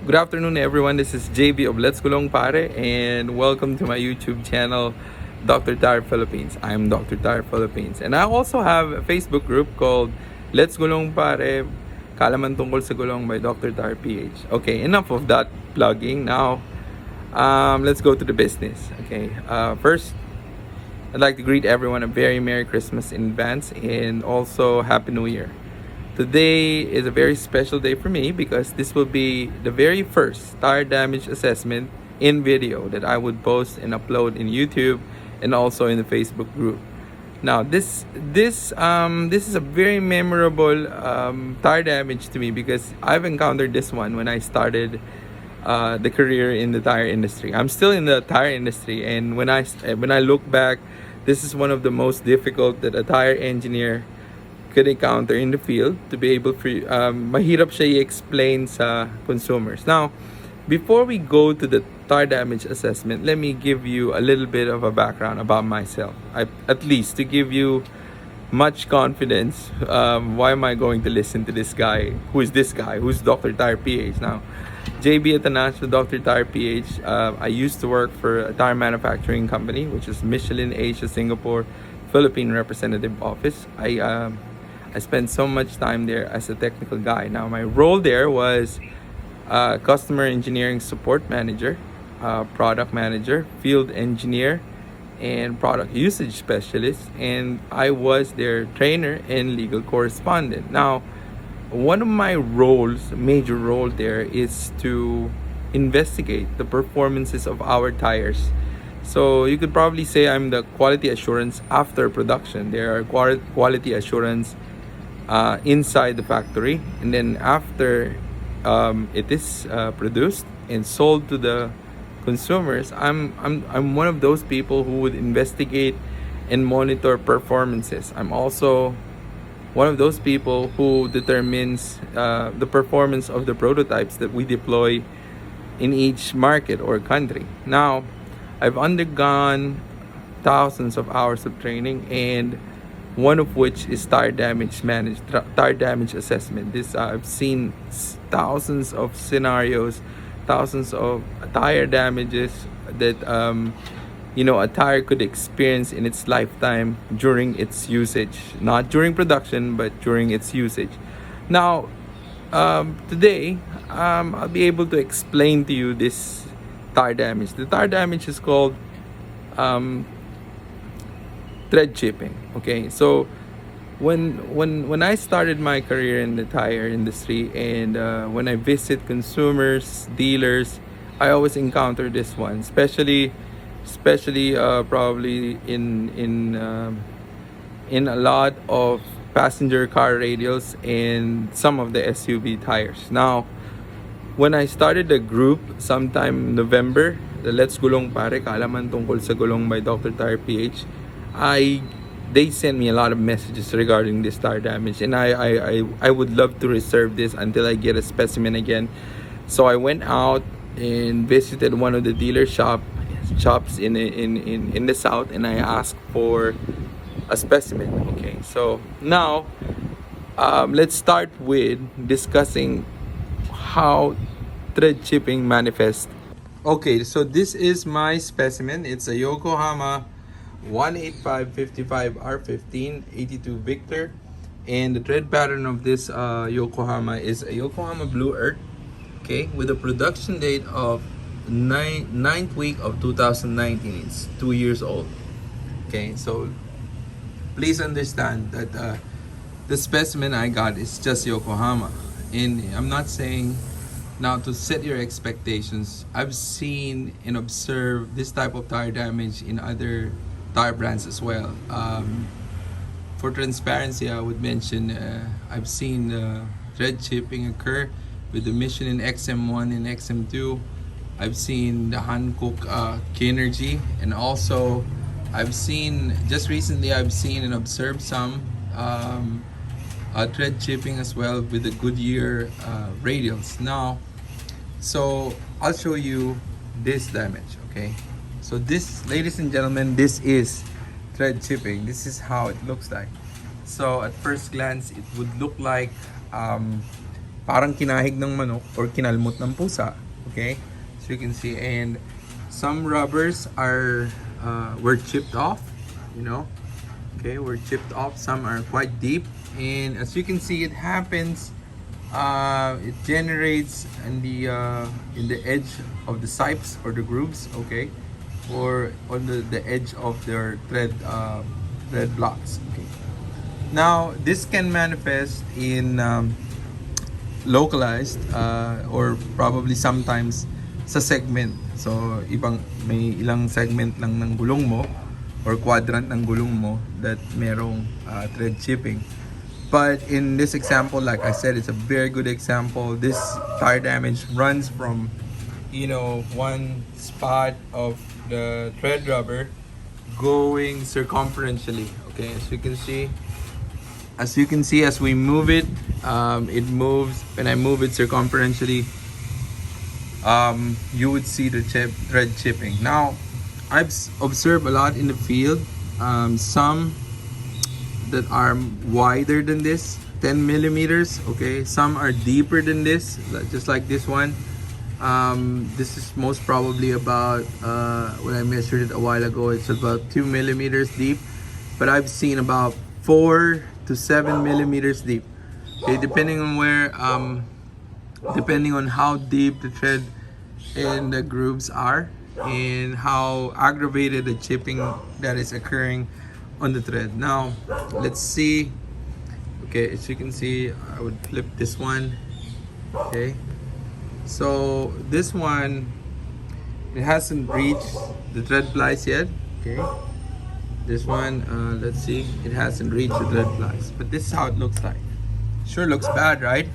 Good afternoon, everyone. This is JB of Let's Gulong Pare, and welcome to my YouTube channel, Dr. Tire Philippines. I'm Dr. Tire Philippines, and I also have a Facebook group called Let's Gulong Pare, Kalaman Tungkol sa Gulong by Dr. Tire PH. Okay, enough of that plugging. Now, let's go to the business. Okay, first, I'd like to greet everyone a very Merry Christmas in advance, and also Happy New Year. Today is a very special day for me because this will be the very first tire damage assessment in video that I would post and upload in YouTube and also in the Facebook group. Now this is a very memorable tire damage to me because I've encountered this one when I started the career in the tire industry. I'm still in the tire industry, and when I look back, this is one of the most difficult that a tire engineer could encounter in the field to be able for mahirap siya i-explain sa consumers. Now, before we go to the tire damage assessment, let me give you a little bit of a background about myself. At least to give you much confidence. Why am I going to listen to this guy? Who is this guy? Who's Dr. Tire PH? Now, JB International Dr. Tire PH. I used to work for a tire manufacturing company, which is Michelin Asia Singapore Philippine Representative Office. I spent so much time there as a technical guy. Now, my role there was customer engineering support manager, product manager, field engineer, and product usage specialist. And I was their trainer and legal correspondent. Now, one of my roles, major role there, is to investigate the performances of our tires. So you could probably say I'm the quality assurance after production. There are quality assurance inside the factory, and then after it is produced and sold to the consumers, I'm one of those people who would investigate and monitor performances. I'm also one of those people who determines the performance of the prototypes that we deploy in each market or country. Now, I've undergone thousands of hours of training, and one of which is tire damage assessment. This I've seen thousands of scenarios, thousands of tire damages that a tire could experience in its lifetime during its usage, not during production but during its usage. Now, today I'll be able to explain to you this tire damage. The tire damage is called thread chipping. Okay, so when I started my career in the tire industry, and when I visit consumers, dealers, I always encounter this one, especially probably in a lot of passenger car radials and some of the SUV tires. Now, when I started the group sometime November, the Let's Gulong Pare, Kaalaman Tungkol sa Gulong by Dr. Tire PH, they sent me a lot of messages regarding this tire damage, and I would love to reserve this until I get a specimen again. So I went out and visited one of the dealer shops in the south, and I asked for a specimen. Okay, so now let's start with discussing how thread chipping manifests. Okay, so this is my specimen. It's a Yokohama 18555 R15 82 Victor, and the thread pattern of this Yokohama is a Yokohama Blue Earth. Okay, with a production date of 9th week of 2019. It's 2 years old. Okay, so please understand that the specimen I got is just Yokohama, and I'm not saying now to set your expectations. I've seen and observed this type of tire damage in other tire brands as well. For transparency, I would mention I've seen thread chipping occur with the Michelin XM1 and XM2. I've seen the Hankook Kinergy, and also just recently I've seen and observed some thread chipping as well with the Goodyear radials. Now, so I'll show you this damage. Okay, so this, ladies and gentlemen, this is thread chipping. This is how it looks like. So at first glance, it would look like parang kinahig ng manok or kinalmot ng pusa. Okay, so you can see, and some rubbers are were chipped off, you know. Okay, were chipped off. Some are quite deep, and as you can see, it happens. It generates in the edge of the sipes or the grooves. Okay, or on the edge of their thread blocks. Okay. Now this can manifest in localized or probably sometimes sa segment. So may ilang segment lang ng gulong mo or quadrant ng gulong mo that merong thread chipping. But in this example, like I said, it's a very good example. This tire damage runs from, you know, one spot of the thread rubber going circumferentially. Okay, as you can see, as we move it, it moves. When I move it circumferentially, you would see the thread chipping. Now, I've observed a lot in the field. Some that are wider than this, 10 millimeters. Okay, some are deeper than this, just like this one. This is most probably about when I measured it a while ago, it's about 2 millimeters deep, but I've seen about 4 to 7 millimeters deep. Okay, depending on where, depending on how deep the thread and the grooves are, and how aggravated the chipping that is occurring on the thread. Now, let's see. Okay, as you can see, I would flip this one. Okay, so this one, it hasn't reached the thread plies yet. Okay, this one, let's see, it hasn't reached the thread plies, but this is how it looks like. Sure looks bad, right?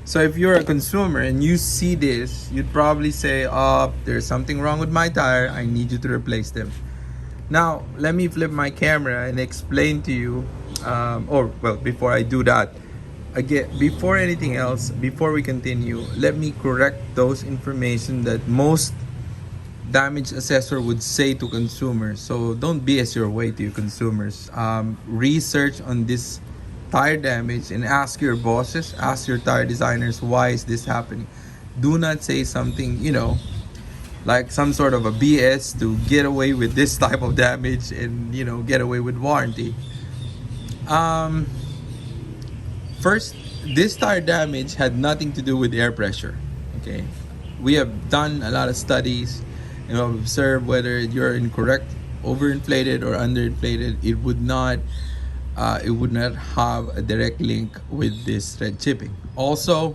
So if you're a consumer and you see this, you'd probably say, oh, there's something wrong with my tire, I need you to replace them. Now, let me flip my camera and explain to you, before I do that, again, before anything else, before we continue, let me correct those information that most damage assessor would say to consumers. So don't BS your way to your consumers. Research on this tire damage and ask your bosses, ask your tire designers, why is this happening? Do not say something, you know, like some sort of a BS to get away with this type of damage and, you know, get away with warranty. First, this tire damage had nothing to do with air pressure. Okay, we have done a lot of studies, you know, observe whether you're incorrect, overinflated or underinflated. It would not have a direct link with this thread chipping. Also,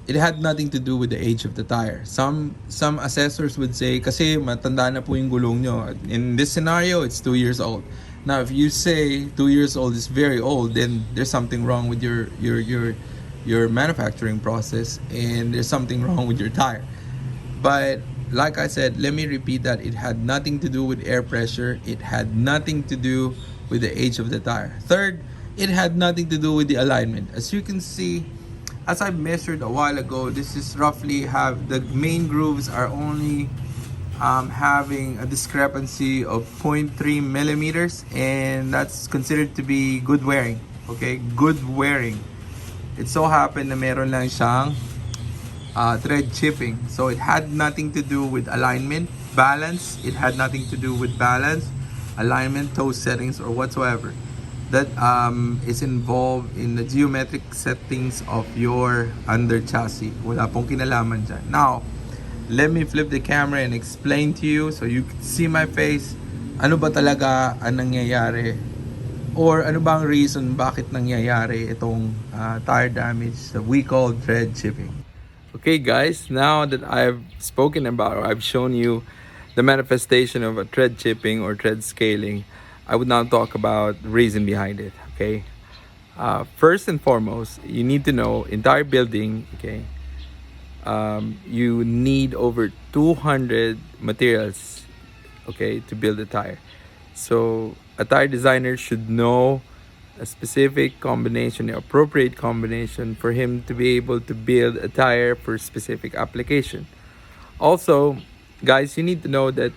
it had nothing to do with the age of the tire. Some assessors would say, kasi matanda na po yung gulong nyo. In this scenario, it's 2 years old. Now, if you say 2 years old is very old, then there's something wrong with your manufacturing process, and there's something wrong with your tire. But like I said, let me repeat that it had nothing to do with air pressure. It had nothing to do with the age of the tire. Third, it had nothing to do with the alignment. As you can see, as I measured a while ago, this is roughly the main grooves are only having a discrepancy of 0.3 millimeters, and that's considered to be good wearing. Okay, good wearing. It so happened na meron lang siyang thread chipping. So it had nothing to do with alignment, balance. It had nothing to do with balance, alignment, toe settings, or whatsoever that is involved in the geometric settings of your under chassis. Wala pong kinalaman dyan. Now, let me flip the camera and explain to you so you can see my face. Ano ba talaga ang nangyayari? Or ano bang reason bakit nangyayari itong tire damage that we call thread chipping? Okay guys, now that I've spoken about, or I've shown you the manifestation of a thread chipping or thread scaling, I would now talk about the reason behind it. Okay, first and foremost, you need to know in tire building, okay, you need over 200 materials, okay, to build a tire. So a tire designer should know a specific combination, the appropriate combination for him to be able to build a tire for specific application. Also, guys, you need to know that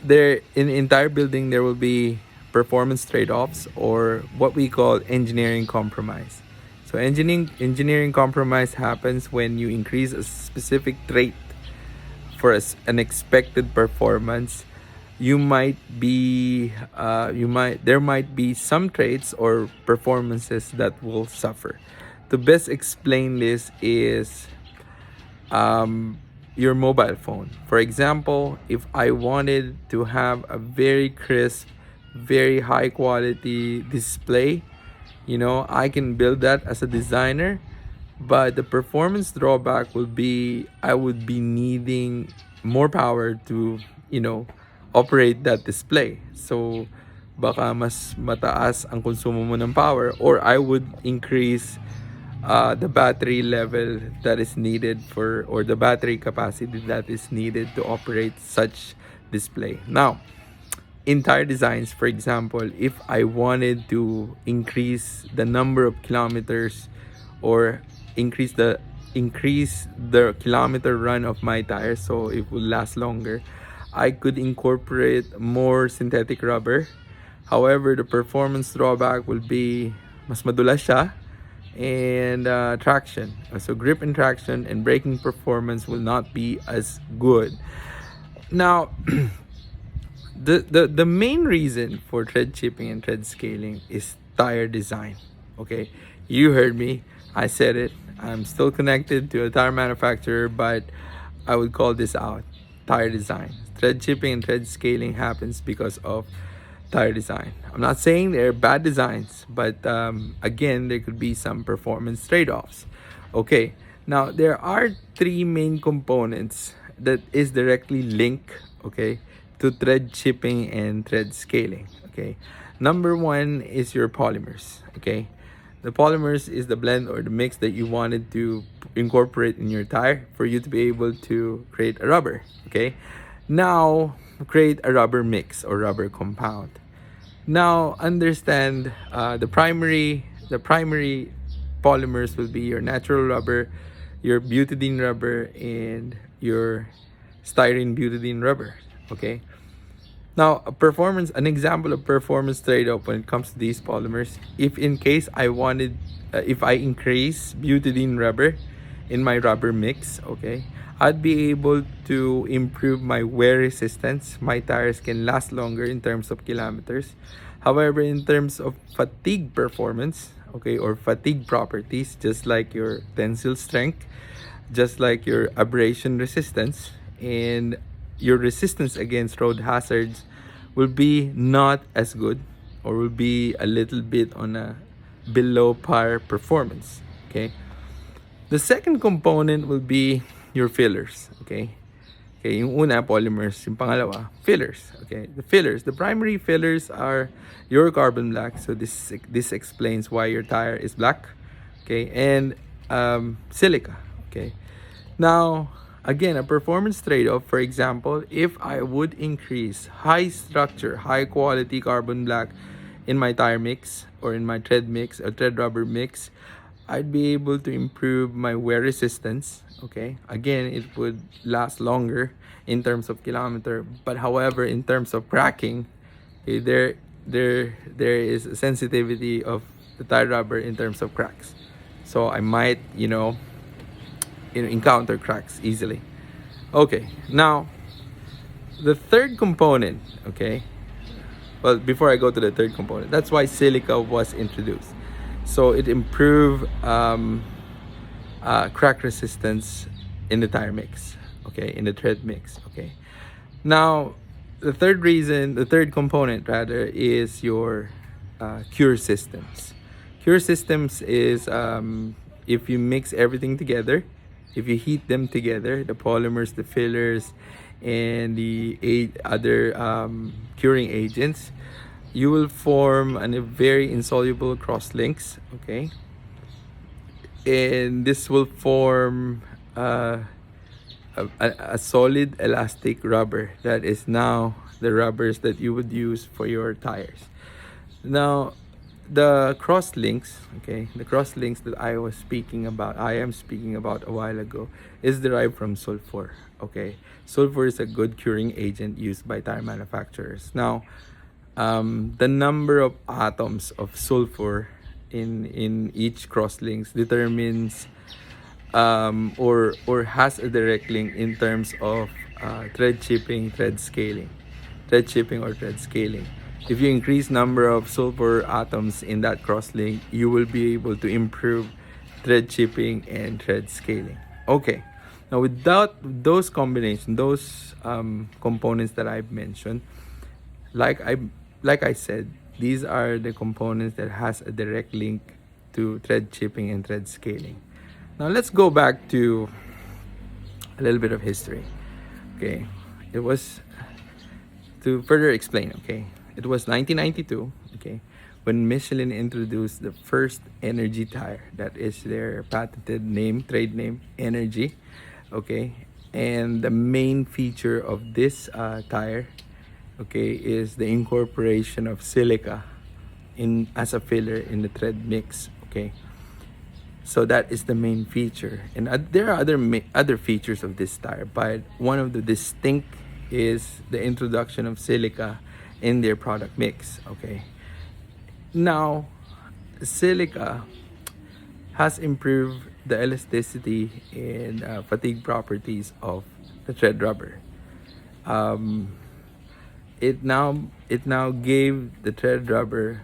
there in tire building there will be performance trade-offs, or what we call engineering compromise. So engineering compromise happens when you increase a specific trait for an expected performance. There might be some traits or performances that will suffer. To best explain this is your mobile phone. For example, if I wanted to have a very crisp, very high quality display, I can build that as a designer, but the performance drawback will be I would be needing more power to, operate that display. So baka mas mataas ang konsumo mo ng power, or I would increase the battery level that is needed or the battery capacity that is needed to operate such display. Now, in tire designs, for example, if I wanted to increase the number of kilometers, or increase the kilometer run of my tires so it will last longer, I could incorporate more synthetic rubber. However, the performance drawback will be mas madulas siya, and traction. So grip and traction and braking performance will not be as good. Now, the main reason for tread chipping and tread scaling is tire design. Okay, you heard me. I said it. I'm still connected to a tire manufacturer, but I would call this out. Tire design. Tread chipping and tread scaling happens because of tire design. I'm not saying they're bad designs, but again, there could be some performance trade-offs. Okay, now there are three main components that is directly linked, okay, to tread chipping and tread scaling. Okay, number one is your polymers. Okay, the polymers is the blend or the mix that you wanted to incorporate in your tire for you to be able to create a rubber. Okay, now create a rubber mix or rubber compound. Now understand the primary polymers will be your natural rubber, your butadiene rubber, and your styrene butadiene rubber. Okay. Now an example of performance trade-off when it comes to these polymers. If in case if I increase butadiene rubber in my rubber mix, okay, I'd be able to improve my wear resistance. My tires can last longer in terms of kilometers. However, in terms of fatigue performance, okay, or fatigue properties, just like your tensile strength, just like your abrasion resistance, and your resistance against road hazards will be not as good, or will be a little bit on a below par performance. Okay. The second component will be your fillers. Okay. Okay, yung una, polymers. Yung pangalawa, fillers. Okay, the primary fillers are your carbon black. So this explains why your tire is black. Okay, and silica. Okay, now again, a performance trade-off. For example, if I would increase high structure, high quality carbon black in my tire mix, or in my tread mix or tread rubber mix, I'd be able to improve my wear resistance. Okay, again, it would last longer in terms of kilometer, but however, in terms of cracking, okay, there is a sensitivity of the tire rubber in terms of cracks. So I might encounter cracks easily. Okay, now the third component. Okay, well, before I go to the third component, that's why silica was introduced. So it improved crack resistance in the tire mix, okay, in the tread mix. Okay, now the third component rather, is your cure systems. Cure systems is if you mix everything together, if you heat them together, the polymers, the fillers, and the other curing agents, you will form a very insoluble cross links. Okay, and this will form a solid elastic rubber that is now the rubbers that you would use for your tires. Now the cross links, okay, the cross links that I am speaking about a while ago, is derived from sulfur. Okay, sulfur is a good curing agent used by tire manufacturers. Now the number of atoms of sulfur in each crosslinks determines or has a direct link in terms of thread chipping, thread chipping or thread scaling. If you increase number of sulfur atoms in that crosslink, you will be able to improve thread chipping and thread scaling. Okay, now without those combinations, those components that I've mentioned, like I like I said, these are the components that has a direct link to thread chipping and thread scaling. Now let's go back to a little bit of history. Okay, it was to further explain. Okay, it was 1992. Okay, when Michelin introduced the first energy tire, that is their patented name, trade name, Energy. Okay, and the main feature of this tire, okay, is the incorporation of silica in as a filler in the thread mix. Okay, so that is the main feature, and there are other features of this tire, but one of the distinct is the introduction of silica in their product mix. Okay, now silica has improved the elasticity and fatigue properties of the thread rubber. um, it now gave the thread rubber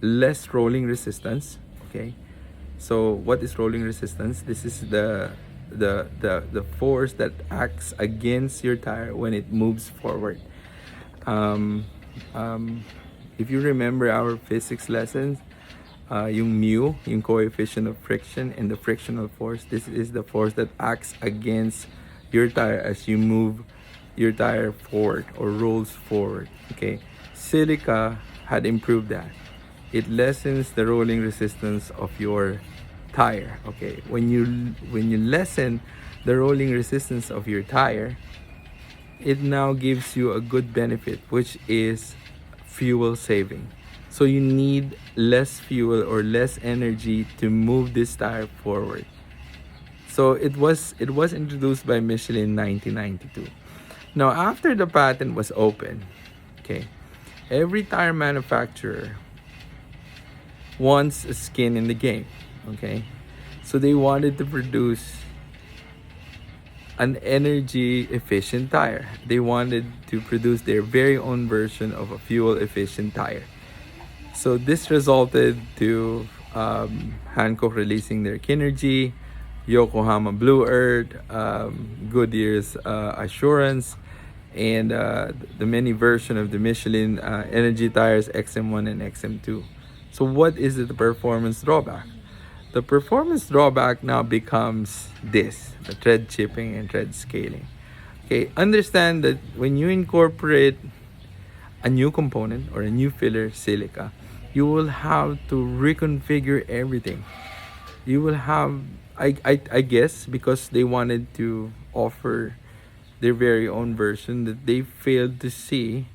less rolling resistance. Okay, so what is rolling resistance? This is the force that acts against your tire when it moves forward. um, um, if you remember our physics lessons, yung mu, yung coefficient of friction, and the frictional force, this is the force that acts against your tire as you move your tire forward or rolls forward. Okay, silica had improved that. It lessens the rolling resistance of your tire. Okay, when you lessen the rolling resistance of your tire, it now gives you a good benefit, which is fuel saving. So you need less fuel or less energy to move this tire forward. So it was introduced by Michelin in 1992. Now after the patent was open, okay, every tire manufacturer wants a skin in the game. Okay, so they wanted to produce an energy efficient tire. They wanted to produce their very own version of a fuel efficient tire. So this resulted to Hankook releasing their Kinergy, Yokohama Blue Earth, Goodyear's Assurance, and the many version of the Michelin energy tires XM1 and XM2. So what is the performance drawback? The performance drawback now becomes this: the thread chipping and thread scaling. Okay, understand that when you incorporate a new component or a new filler, silica, you will have to reconfigure everything. You will have, I guess, because they wanted to offer their very own version, that they failed to see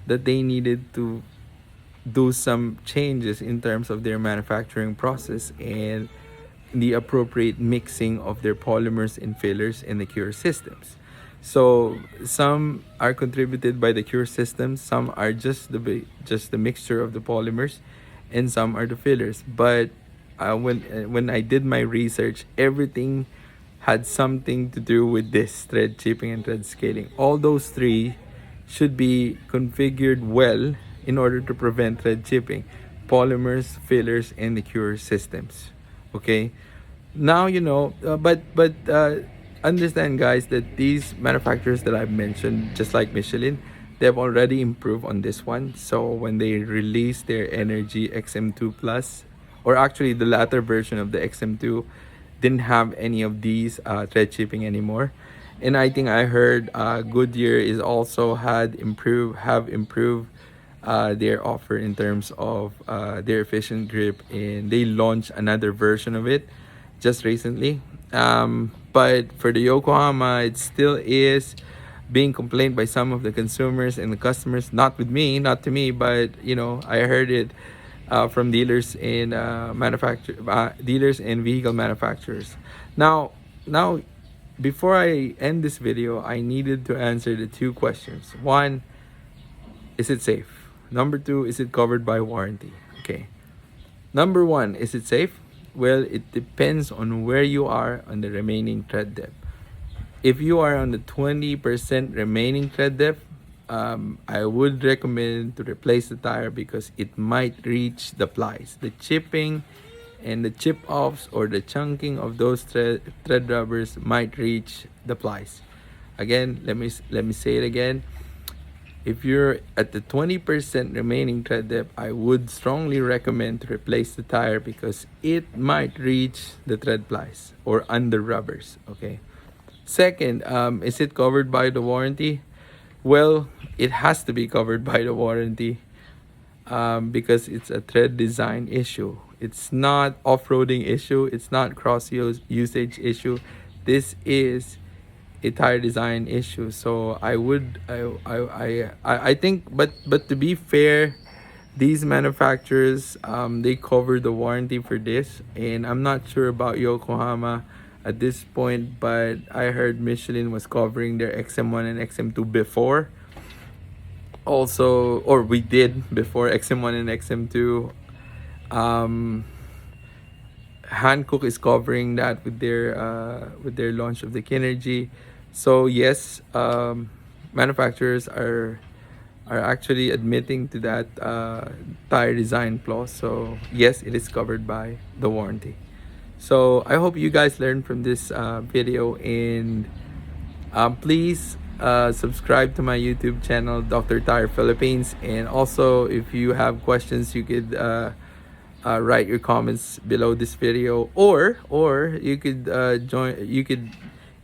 that they needed to do some changes in terms of their manufacturing process and the appropriate mixing of their polymers and fillers and the cure systems. So some are contributed by the cure systems, some are just the mixture of the polymers, and some are the fillers. But when I did my research, everything had something to do with this thread chipping and thread scaling. All those three should be configured well in order to prevent thread chipping: polymers, fillers, and the cure systems. Okay, now you know, but understand, guys, that these manufacturers that I've mentioned, just like Michelin, they've already improved on this one. So when they release their Energy XM2 Plus, or actually the latter version of the XM2, didn't have any of these thread chipping anymore. And I think I heard Goodyear is also have improved their offer in terms of their efficient grip, and they launched another version of it just recently. But for the Yokohama, it still is being complained by some of the consumers and the customers. Not with me, not to me, but you know, I heard it from dealers and dealers and vehicle manufacturers. Now, before I end this video, I needed to answer the two questions. One, is it safe? Number two, is it covered by warranty? Okay. Number one, is it safe? Well, it depends on where you are on the remaining tread depth. If you are on the 20% remaining tread depth, I would recommend to replace the tire because it might reach the plies. The chipping and the chip offs or the chunking of those thread rubbers might reach the plies. Again, let me say it again. If you're at the 20% remaining tread depth, I would strongly recommend to replace the tire because it might reach the tread plies or under rubbers. Okay. Second, is it covered by the warranty? Well, it has to be covered by the warranty because it's a tread design issue. It's not off-roading issue. It's not usage issue. This is a tire design issue. So I think, but to be fair, these manufacturers they cover the warranty for this, and I'm not sure about Yokohama at this point, but I heard Michelin was covering their XM1 and XM2 before. Also, or we did before XM1 and XM2. Um, Hankook is covering that with their launch of the Kinergy. So yes, manufacturers are actually admitting to that tire design flaw. So yes, it is covered by the warranty. So I hope you guys learned from this video, and please subscribe to my YouTube channel, Dr. Tire Philippines. And also, if you have questions, you could write your comments below this video, or you could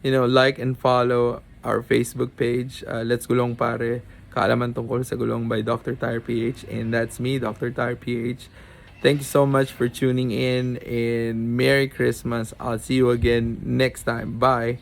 like and follow our Facebook page, Let's Gulong Pare, kaalaman tungkol sa gulong by Dr. Tire PH, and that's me, Dr. Tire PH. Thank you so much for tuning in, and Merry Christmas. I'll see you again next time. Bye.